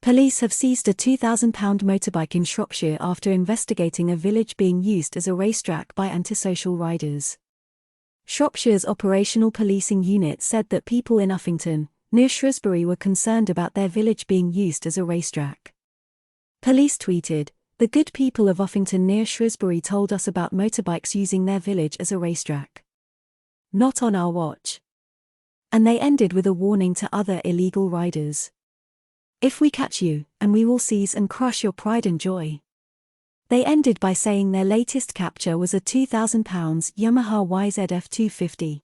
Police have seized a £2,000 motorbike in Shropshire after investigating a village being used as a racetrack by antisocial riders. Shropshire's operational policing unit said that people in Uffington, near Shrewsbury, were concerned about their village being used as a racetrack. Police tweeted, "The good people of Uffington near Shrewsbury told us about motorbikes using their village as a racetrack. Not on our watch." And they ended with a warning to other illegal riders. "If we catch you, and we will seize and crush your pride and joy." They ended by saying their latest capture was a £2,000 Yamaha YZF 250.